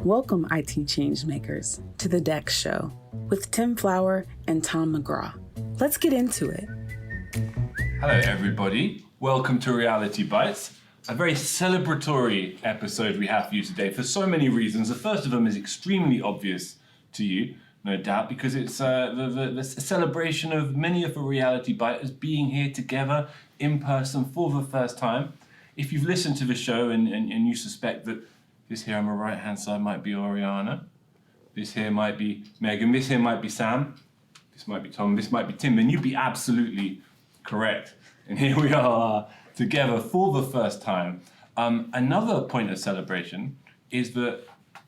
Welcome, IT changemakers, to the DEX Show with Tim Flower and Tom McGraw. Let's get into it. Hello, everybody. Welcome to Reality Bytes, a very celebratory episode we have for you today for so many reasons. The first of them is extremely obvious to you, no doubt, because it's the celebration of many of the Reality Byters being here together in person for the first time. If you've listened to the show and you suspect that this here on my right-hand side might be Oriana, this here might be Megan, this here might be Sam, this might be Tom, this might be Tim, then you'd be absolutely correct. And here we are together for the first time. Another point of celebration is that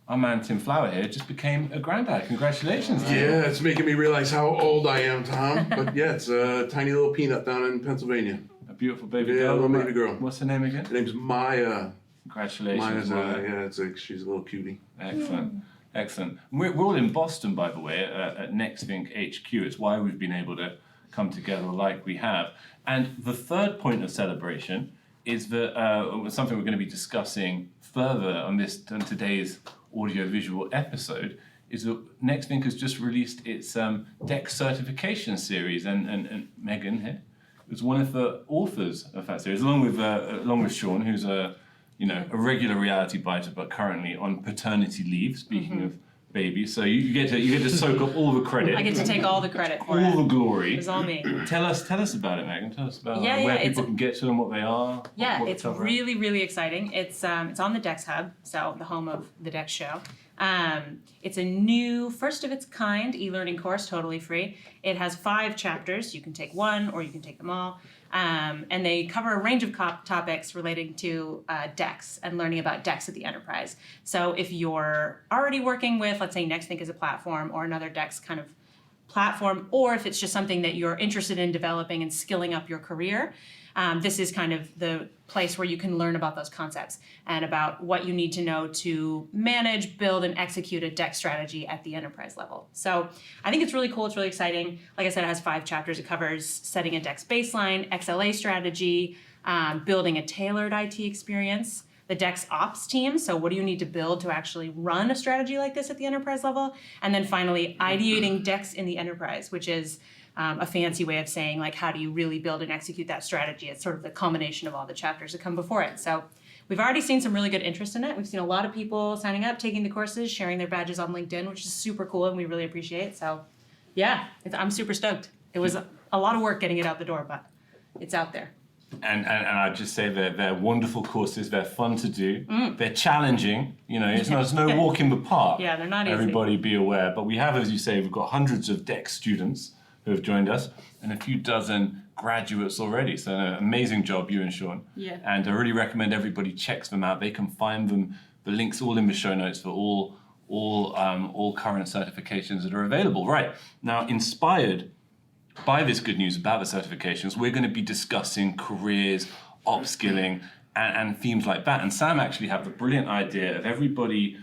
our man Tim Flower here just became a granddad. Congratulations. Yeah, it's making me realize how old I am, Tom. But yeah, it's a tiny little peanut down in Pennsylvania. A beautiful baby girl. Yeah, a little baby girl. What's her name again? Her name's Maya. Congratulations. Maya's, she's a little cutie. Excellent. Excellent. We're all in Boston, by the way, at NextThink HQ. It's why we've been able to come together like we have. And the third point of celebration is that something we're going to be discussing further on today's audio-visual episode is that NextThink has just released its DEX certification series, and Megan here was one of the authors of that series, along with Sean, who's a regular Reality Byter, but currently on paternity leave. Speaking of babies, so you get to soak up all the credit. I get to take all the credit for it. All the glory. It was all me. Tell us about it, Megan. Tell us about where people can get to them, what they are. Yeah, what it's really, really exciting. It's on the DEX Hub, so the home of the DEX Show. It's a new, first of its kind e-learning course, totally free. It has 5 chapters. You can take one or you can take them all. And they cover a range of topics relating to DEX and learning about DEX at the enterprise. So if you're already working with, let's say, NextThink as a platform or another DEX kind of platform, or if it's just something that you're interested in developing and skilling up your career, this is kind of the place where you can learn about those concepts and about what you need to know to manage, build, and execute a DEX strategy at the enterprise level. So I think it's really cool. It's really exciting. Like I said, it has 5 chapters. It covers setting a DEX baseline, XLA strategy, building a tailored IT experience, the DEX ops team. So what do you need to build to actually run a strategy like this at the enterprise level? And then finally, ideating DEX in the enterprise, which is a fancy way of saying, like, how do you really build and execute that strategy? It's sort of the culmination of all the chapters that come before it. So we've already seen some really good interest in it. We've seen a lot of people signing up, taking the courses, sharing their badges on LinkedIn, which is super cool and we really appreciate. So yeah, I'm super stoked. It was a lot of work getting it out the door, but it's out there. And I'd just say they're wonderful courses. They're fun to do. They're challenging. It's no walk in the park. Yeah, they're not easy. Everybody be aware. But we have, as you say, we've got hundreds of DEX students who have joined us and a few dozen graduates already. So an amazing job, you and Sean. Yeah. And I really recommend everybody checks them out. They can find them, the links all in the show notes for all current certifications that are available. Right. Now, inspired by this good news about the certifications, we're going to be discussing careers, upskilling, and themes like that. And Sam actually had the brilliant idea of everybody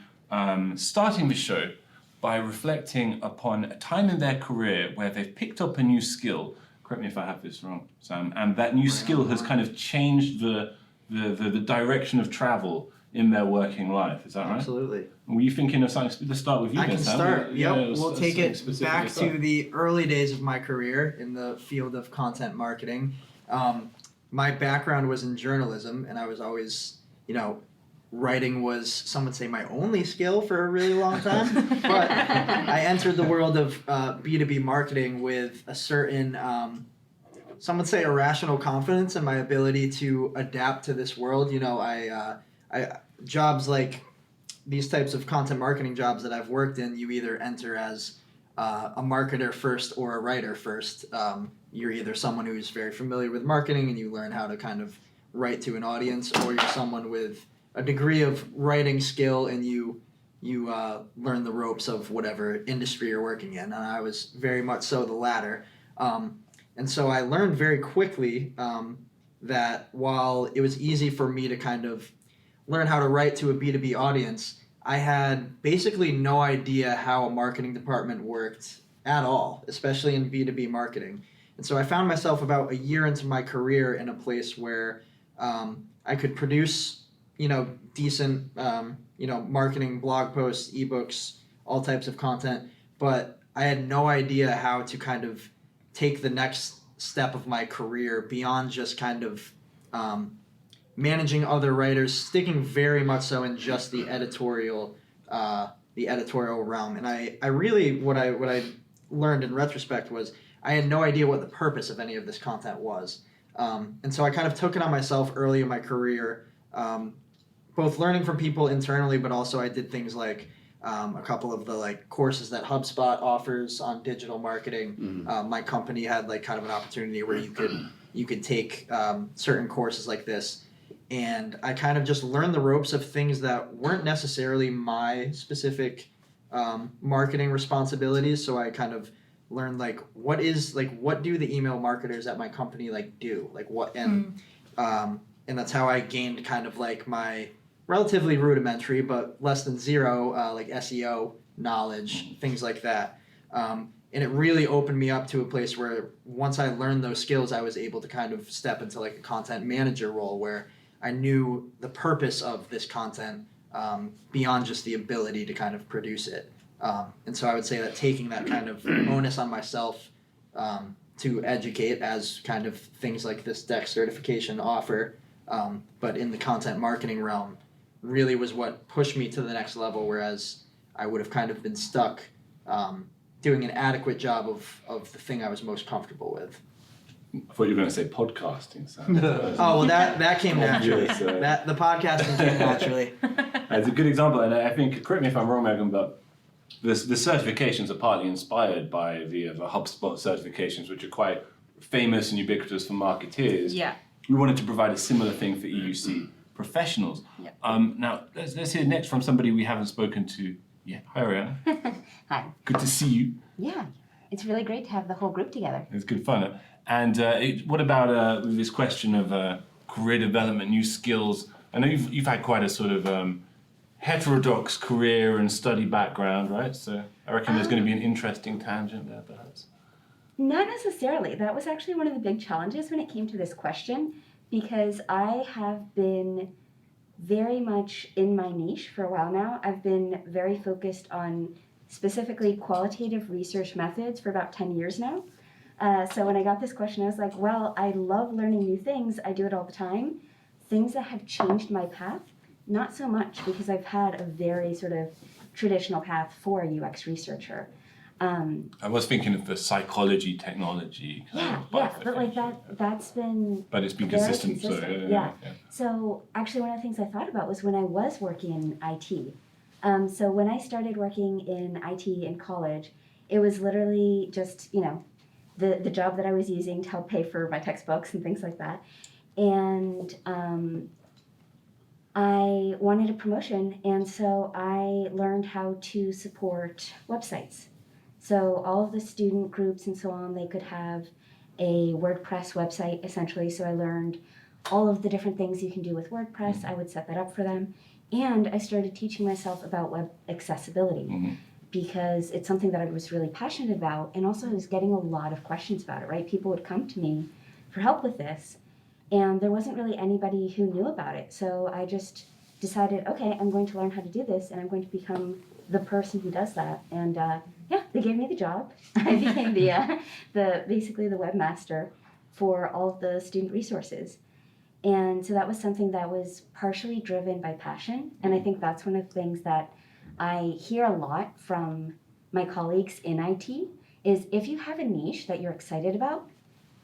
starting the show by reflecting upon a time in their career where they've picked up a new skill. Correct me if I have this wrong, Sam. And that new skill has kind of changed the direction of travel in their working life. Is that right? Absolutely. Were you thinking of something? Let's start with you. I can Sam. start. Yeah, Yep. We'll take it back start. to the early days of my career in the field of content marketing. My background was in journalism, and I was always, writing was, some would say, my only skill for a really long time. But I entered the world of B2B marketing with a certain, some would say, irrational confidence in my ability to adapt to this world. I jobs like these types of content marketing jobs that I've worked in, you either enter as a marketer first or a writer first. You're either someone who's very familiar with marketing and you learn how to kind of write to an audience, or you're someone with a degree of writing skill and you learn the ropes of whatever industry you're working in. And I was very much so the latter. And so I learned very quickly that while it was easy for me to kind of learn how to write to a B2B audience, I had basically no idea how a marketing department worked at all, especially in B2B marketing. And so I found myself about a year into my career in a place where I could produce decent, marketing, blog posts, ebooks, all types of content, but I had no idea how to kind of take the next step of my career beyond just kind of managing other writers, sticking very much so in just the editorial realm. And I really what I learned in retrospect was I had no idea what the purpose of any of this content was. And so I kind of took it on myself early in my career, both learning from people internally, but also I did things like a couple of the courses that HubSpot offers on digital marketing. My company had kind of an opportunity where you could take certain courses like this, and I kind of just learned the ropes of things that weren't necessarily my specific marketing responsibilities. So I kind of learned what do the email marketers at my company do, and that's how I gained kind of my relatively rudimentary but less than zero SEO knowledge, things like that. And it really opened me up to a place where once I learned those skills, I was able to kind of step into a content manager role where I knew the purpose of this content beyond just the ability to kind of produce it. And so I would say that taking that kind of onus on myself to educate, as kind of things like this DEX certification offer, but in the content marketing realm, really was what pushed me to the next level, whereas I would have kind of been stuck doing an adequate job of the thing I was most comfortable with. I thought you were going to say podcasting. So well, that came naturally. Yes, The podcasting came naturally. It's a good example, and I think, correct me if I'm wrong, Megan, but the certifications are partly inspired by the HubSpot certifications, which are quite famous and ubiquitous for marketeers. Yeah. We wanted to provide a similar thing for EUC professionals. Yeah. Now, let's hear next from somebody we haven't spoken to yet. Hi, Ariana. Hi. Good to see you. Yeah, it's really great to have the whole group together. It's good fun. And what about this question of career development, new skills? I know you've had quite a sort of heterodox career and study background, right? So I reckon there's going to be an interesting tangent there, perhaps. Not necessarily. That was actually one of the big challenges when it came to this question, because I have been very much in my niche for a while now. I've been very focused on specifically qualitative research methods for about 10 years now. So when I got this question, I was like, well, I love learning new things. I do it all the time. Things that have changed my path, not so much, because I've had a very sort of traditional path for a UX researcher. I was thinking of the psychology, technology. But that's been. But it's been very consistent. Yeah. So actually, one of the things I thought about was when I was working in IT. So when I started working in IT in college, it was literally just the job that I was using to help pay for my textbooks and things like that, and I wanted a promotion, and so I learned how to support websites. So all of the student groups and so on, they could have a WordPress website essentially. So I learned all of the different things you can do with WordPress. I would set that up for them. And I started teaching myself about web accessibility because it's something that I was really passionate about. And also I was getting a lot of questions about it, right? People would come to me for help with this. And there wasn't really anybody who knew about it. So I just decided, okay, I'm going to learn how to do this and I'm going to become the person who does that. And they gave me the job. I became basically the webmaster for all of the student resources. And so that was something that was partially driven by passion. And I think that's one of the things that I hear a lot from my colleagues in IT is if you have a niche that you're excited about,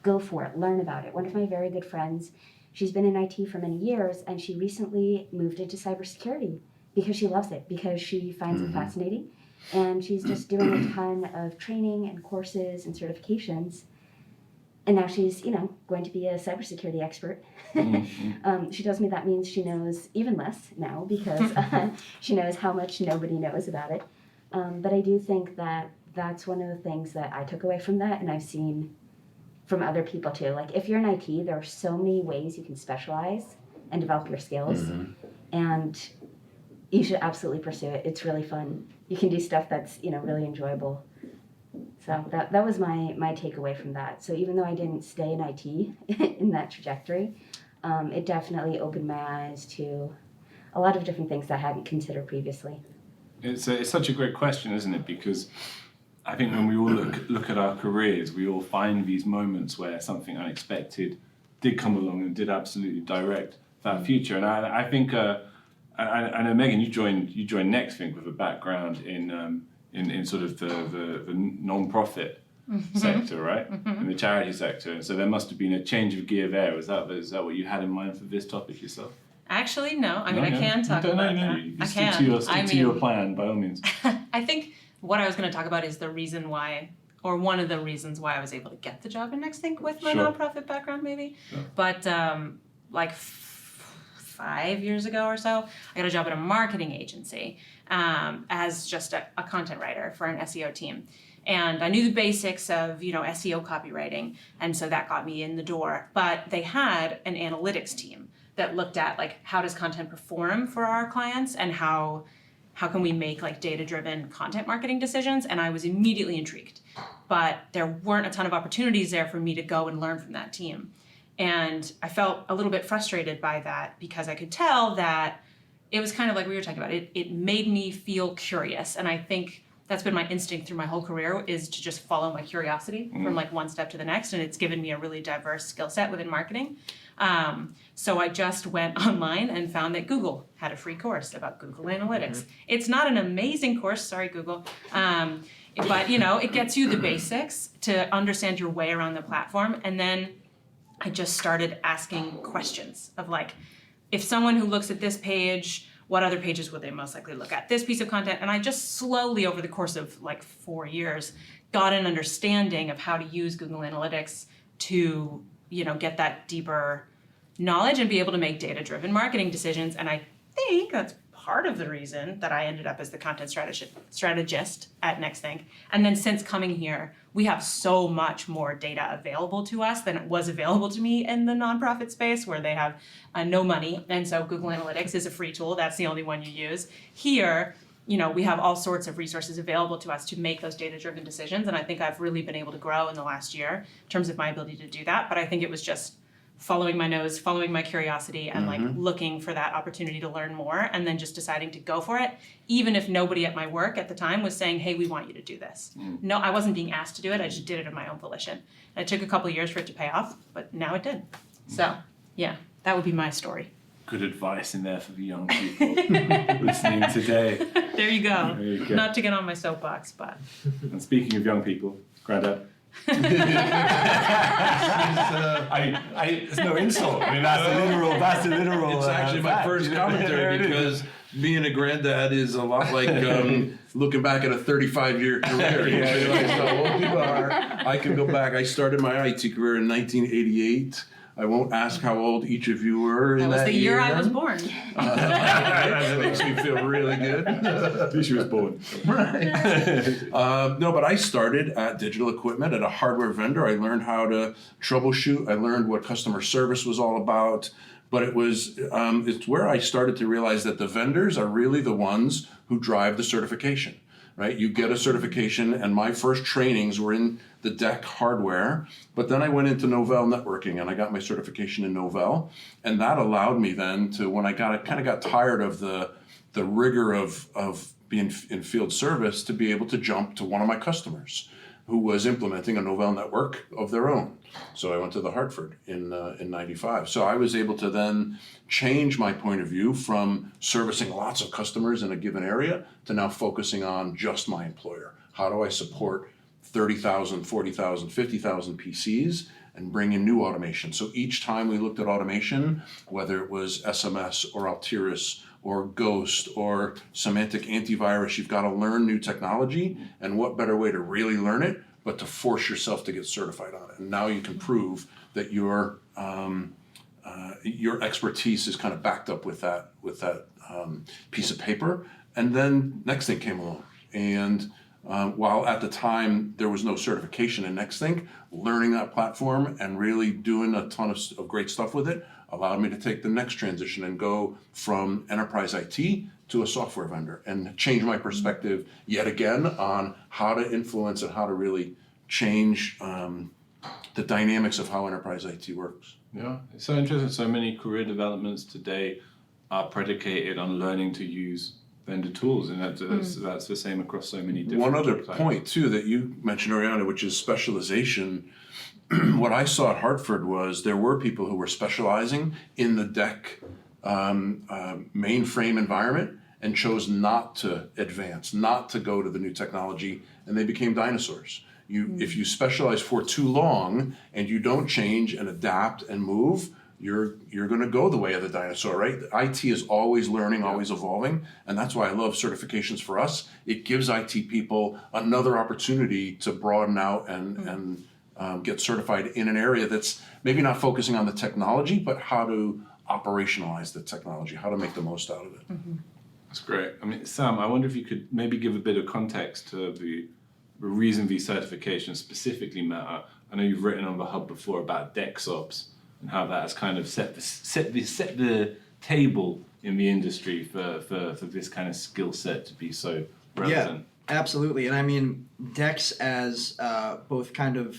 go for it, learn about it. One of my very good friends, she's been in IT for many years, and she recently moved into cybersecurity because she loves it, because she finds it fascinating. And she's just doing a ton of training and courses and certifications. And now she's, going to be a cybersecurity expert. She tells me that means she knows even less now because she knows how much nobody knows about it. But I do think that that's one of the things that I took away from that, and I've seen from other people too. Like if you're in IT, there are so many ways you can specialize and develop your skills. And you should absolutely pursue it. It's really fun. You can do stuff that's, really enjoyable. So that was my takeaway from that. So even though I didn't stay in IT in that trajectory, it definitely opened my eyes to a lot of different things that I hadn't considered previously. It's such a great question, isn't it? Because I think when we all look at our careers, we all find these moments where something unexpected did come along and did absolutely direct that future. And I think I know, Megan, you joined NextThink with a background in sort of the non-profit sector, right? In the charity sector. And so there must have been a change of gear there. Is that what you had in mind for this topic yourself? Actually, no. I mean, I can talk about that. You I stick can. to your plan, by all means. I think what I was going to talk about is the reason why, or one of the reasons why I was able to get the job in NextThink with my Sure. nonprofit background, maybe. Sure. But like 5 years ago or so, I got a job at a marketing agency as just a content writer for an SEO team. And I knew the basics of, SEO copywriting, and so that got me in the door. But they had an analytics team that looked at like how does content perform for our clients and how can we make like data-driven content marketing decisions, and I was immediately intrigued. But there weren't a ton of opportunities there for me to go and learn from that team. And I felt a little bit frustrated by that because I could tell that it was kind of like we were talking about. It made me feel curious, and I think that's been my instinct through my whole career, is to just follow my curiosity from like one step to the next, and it's given me a really diverse skill set within marketing. So I just went online and found that Google had a free course about Google Analytics. It's not an amazing course, sorry Google, but it gets you the basics to understand your way around the platform. And then I just started asking questions of like, if someone who looks at this page, what other pages would they most likely look at? This piece of content. And I just slowly, over the course of like 4 years, got an understanding of how to use Google Analytics to, get that deeper knowledge and be able to make data-driven marketing decisions. And I think that's part of the reason that I ended up as the content strategist at NextThink. And then since coming here, we have so much more data available to us than it was available to me in the nonprofit space, where they have no money. And so Google Analytics is a free tool. That's the only one you use. Here, we have all sorts of resources available to us to make those data-driven decisions. And I think I've really been able to grow in the last year in terms of my ability to do that. But I think it was just following my nose, following my curiosity, and like looking for that opportunity to learn more, and then just deciding to go for it, even if nobody at my work at the time was saying, hey, we want you to do this. No, I wasn't being asked to do it. I just did it of my own volition. And it took a couple of years for it to pay off, but now it did. So yeah, that would be my story. Good advice in there for the young people listening today. There you go. There you go. Not to get on my soapbox, but. And speaking of young people, Grandad. It's no insult. I mean, that's a literal. It's actually my fact. first commentary because being a granddad is a lot like looking back at a 35-year career. You realize how old people are. I can go back. I started my IT career in 1988. I won't ask how old each of you were in that year. That was the year I was born. That makes me feel really good. At least she was born. Right. No, but I started at Digital Equipment at a hardware vendor. I learned how to troubleshoot. I learned what customer service was all about. But it's where I started to realize that the vendors are really the ones who drive the certification. Right? You get a certification, and my first trainings were in the DEX hardware, but then I went into Novell networking, and I got my certification in Novell, and that allowed me then to, when I kind of got tired of the rigor of being in field service, to be able to jump to one of my customers who was implementing a Novell network of their own. So I went to the Hartford in 95. So I was able to then change my point of view from servicing lots of customers in a given area to now focusing on just my employer. How do I support 30,000, 40,000, 50,000 PCs and bring in new automation? So each time we looked at automation, whether it was SMS or Altiris or Ghost or semantic antivirus, you've got to learn new technology, and what better way to really learn it but to force yourself to get certified on it. And now you can prove that your expertise is kind of backed up with that piece of paper. And then NextThink came along, and while at the time there was no certification in NextThink, learning that platform and really doing a ton of great stuff with it allowed me to take the next transition and go from enterprise IT to a software vendor, and change my perspective yet again on how to influence and how to really change the dynamics of how enterprise IT works. Yeah, it's so interesting. So many career developments today are predicated on learning to use vendor tools, and that's the same across so many different One other job types. point too that you mentioned, Oriana, which is specialization. What I saw at Hartford was there were people who were specializing in the DEC mainframe environment and chose not to advance, not to go to the new technology, and they became dinosaurs. If you specialize for too long and you don't change and adapt and move, you're going to go the way of the dinosaur, right? IT is always learning, always evolving, and that's why I love certifications for us. It gives IT people another opportunity to broaden out and get certified in an area that's maybe not focusing on the technology, but how to operationalize the technology, how to make the most out of it. That's great. I mean, Sam, I wonder if you could maybe give a bit of context to the reason these certifications specifically matter. I know you've written on the Hub before about DEX ops and how that has kind of set the table in the industry for this kind of skill set to be so relevant. Yeah, absolutely. And I mean, DEX as both kind of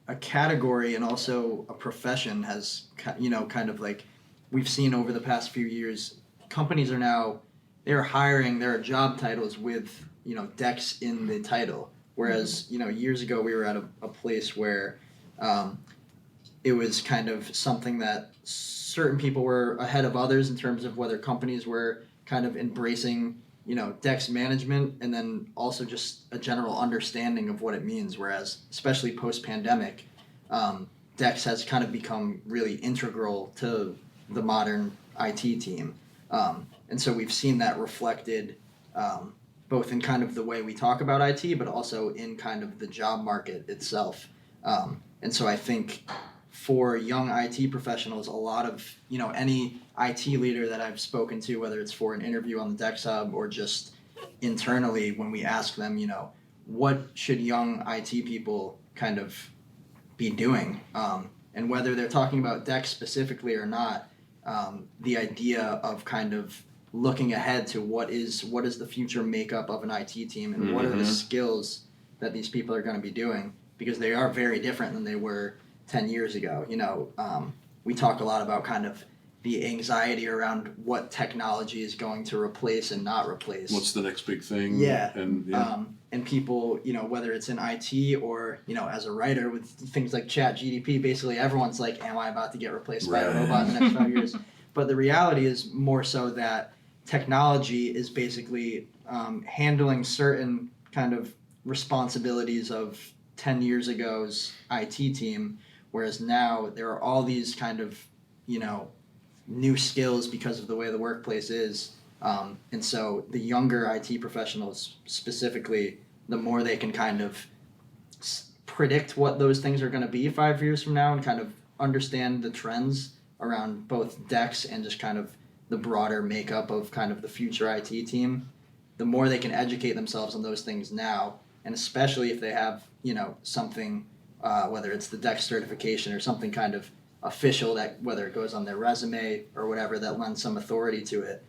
a category and also a profession has, kind of like we've seen over the past few years, companies are now, they're hiring their job titles with, DEX in the title. Whereas, years ago we were at a place where it was kind of something that certain people were ahead of others in terms of whether companies were kind of embracing, DEX management, and then also just a general understanding of what it means. Whereas, especially post-pandemic, DEX has kind of become really integral to the modern IT team. And so we've seen that reflected both in kind of the way we talk about IT, but also in kind of the job market itself. And so I think for young IT professionals, a lot of, any IT leader that I've spoken to, whether it's for an interview on the DEX Hub or just internally when we ask them, what should young IT people kind of be doing? And whether they're talking about DEX specifically or not, the idea of kind of looking ahead to what is the future makeup of an IT team and what are the skills that these people are going to be doing, because they are very different than they were 10 years ago. We talk a lot about kind of the anxiety around what technology is going to replace and not replace. What's the next big thing? Yeah. And And people, whether it's in IT or, as a writer with things like ChatGPT, basically everyone's like, am I about to get replaced by a robot in the next 5 years? But the reality is more so that technology is basically handling certain kind of responsibilities of 10 years ago's IT team, whereas now there are all these kind of, new skills because of the way the workplace is. And so the younger IT professionals specifically, the more they can kind of predict what those things are going to be 5 years from now and kind of understand the trends around both DEX and just kind of the broader makeup of kind of the future IT team, the more they can educate themselves on those things now. And especially if they have, something, whether it's the DEX certification or something kind of official, that whether it goes on their resume or whatever that lends some authority to it,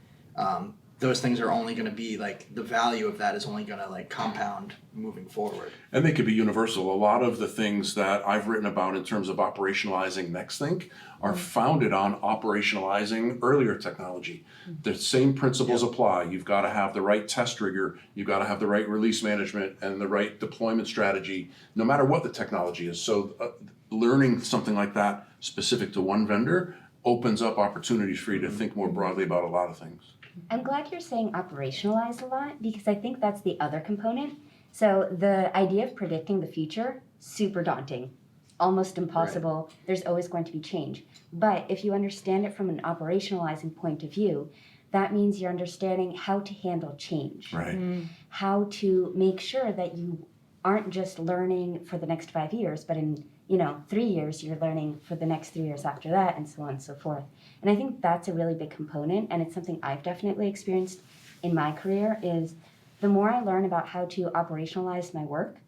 those things are only going to be like, the value of that is only going to like compound moving forward. And they could be universal. A lot of the things that I've written about in terms of operationalizing NextThink are founded on operationalizing earlier technology. The same principles apply. You've got to have the right test rigor, you've got to have the right release management and the right deployment strategy, no matter what the technology is. So learning something like that specific to one vendor opens up opportunities for you to think more broadly about a lot of things. I'm glad you're saying operationalize a lot, because I think that's the other component. So the idea of predicting the future, super daunting, almost impossible. Right. There's always going to be change. But if you understand it from an operationalizing point of view, that means you're understanding how to handle change. Right. How to make sure that you aren't just learning for the next 5 years, but in 3 years, you're learning for the next 3 years after that, and so on and so forth. And I think that's a really big component, and it's something I've definitely experienced in my career, is the more I learn about how to operationalize my work,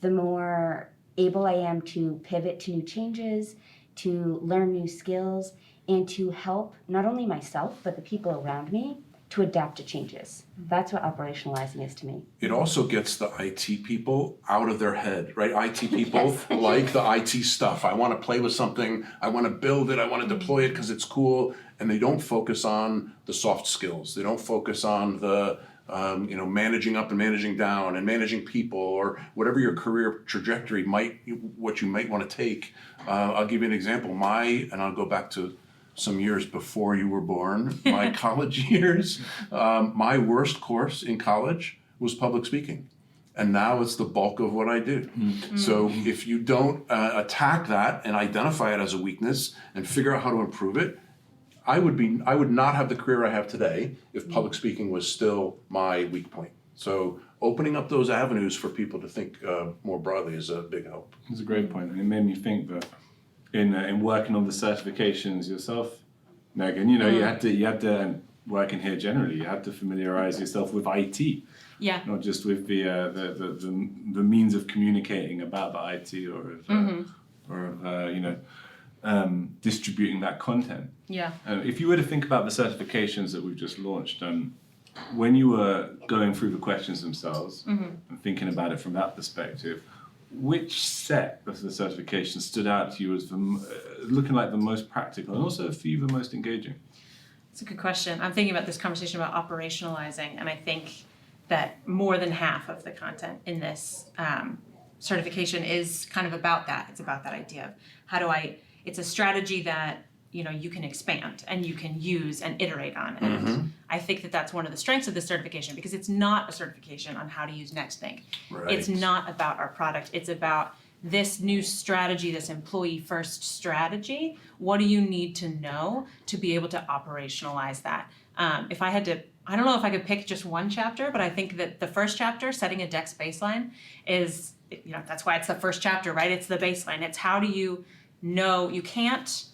the more able I am to pivot to new changes, to learn new skills, and to help not only myself, but the people around me to adapt to changes. That's what operationalizing is to me. It also gets the IT people out of their head, right? IT people like the IT stuff. I want to play with something. I want to build it. I want to deploy it because it's cool. And they don't focus on the soft skills. They don't focus on the managing up and managing down and managing people, or whatever your career trajectory what you might want to take. I'll give you an example. And I'll go back to some years before you were born, my college years, my worst course in college was public speaking. And now it's the bulk of what I do. Mm-hmm. So if you don't attack that and identify it as a weakness and figure out how to improve it, I would not have the career I have today if public speaking was still my weak point. So opening up those avenues for people to think more broadly is a big help. It's a great point, and it made me think that in working on the certifications yourself, Megan, you had to work in here generally. You had to familiarize yourself with IT, not just with the means of communicating about the IT or distributing that content. Yeah. If you were to think about the certifications that we've just launched, when you were going through the questions themselves and thinking about it from that perspective, which set of the certifications stood out to you as looking like the most practical and also for you the most engaging? It's a good question. I'm thinking about this conversation about operationalizing, and I think that more than half of the content in this certification is kind of about that. It's about that idea of it's a strategy that you can expand and you can use and iterate on. And I think that that's one of the strengths of this certification, because it's not a certification on how to use NextThink. Right. It's not about our product. It's about this new strategy, this employee-first strategy. What do you need to know to be able to operationalize that? If I had to, I don't know if I could pick just one chapter, but I think that the first chapter, setting a DEX baseline, is, that's why it's the first chapter, right? It's the baseline. It's how do you know you can't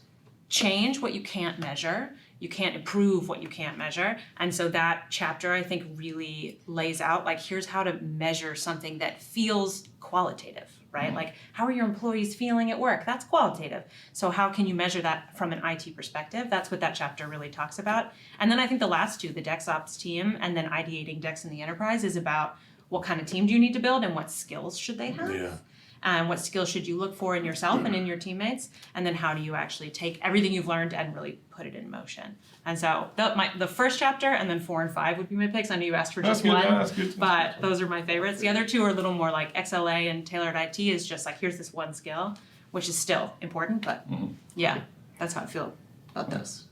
change what you can't measure. You can't improve what you can't measure. And so that chapter, I think, really lays out, here's how to measure something that feels qualitative, right? Like, how are your employees feeling at work? That's qualitative. So how can you measure that from an IT perspective? That's what that chapter really talks about. And then I think the last two, the DEX Ops team and then ideating DEX in the enterprise, is about what kind of team do you need to build and what skills should they have? Yeah. And what skills should you look for in yourself and in your teammates? And then how do you actually take everything you've learned and really put it in motion? And so the first chapter and then 4 and 5 would be my picks. I know you asked for just one, that's good. But those are my favorites. The other two are a little more like XLA and tailored IT is just here's this one skill, which is still important, but yeah, that's how I feel about those.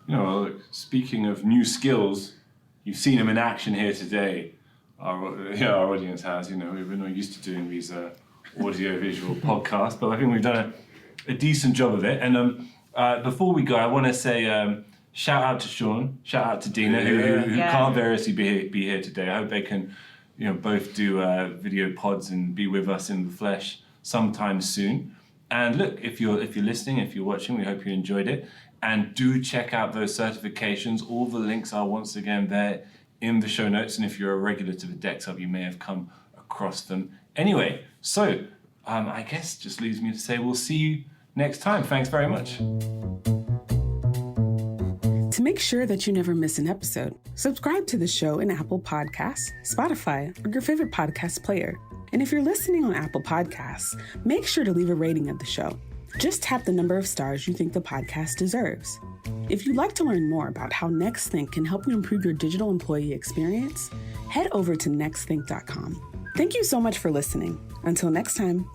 Look, speaking of new skills, you've seen them in action here today. Our audience has, we've been used to doing these audio-visual podcast, but I think we've done a decent job of it. And before we go, I want to say shout out to Sean, shout out to Dina, who can't variously be here today. I hope they can, both do video pods and be with us in the flesh sometime soon. And look, if you're listening, if you're watching, we hope you enjoyed it. And do check out those certifications. All the links are once again there in the show notes. And if you're a regular to the DEX Hub, you may have come across them. Anyway, so I guess just leaves me to say we'll see you next time. Thanks very much. To make sure that you never miss an episode, subscribe to the show in Apple Podcasts, Spotify, or your favorite podcast player. And if you're listening on Apple Podcasts, make sure to leave a rating of the show. Just tap the number of stars you think the podcast deserves. If you'd like to learn more about how NextThink can help you improve your digital employee experience, head over to nextthink.com. Thank you so much for listening. Until next time.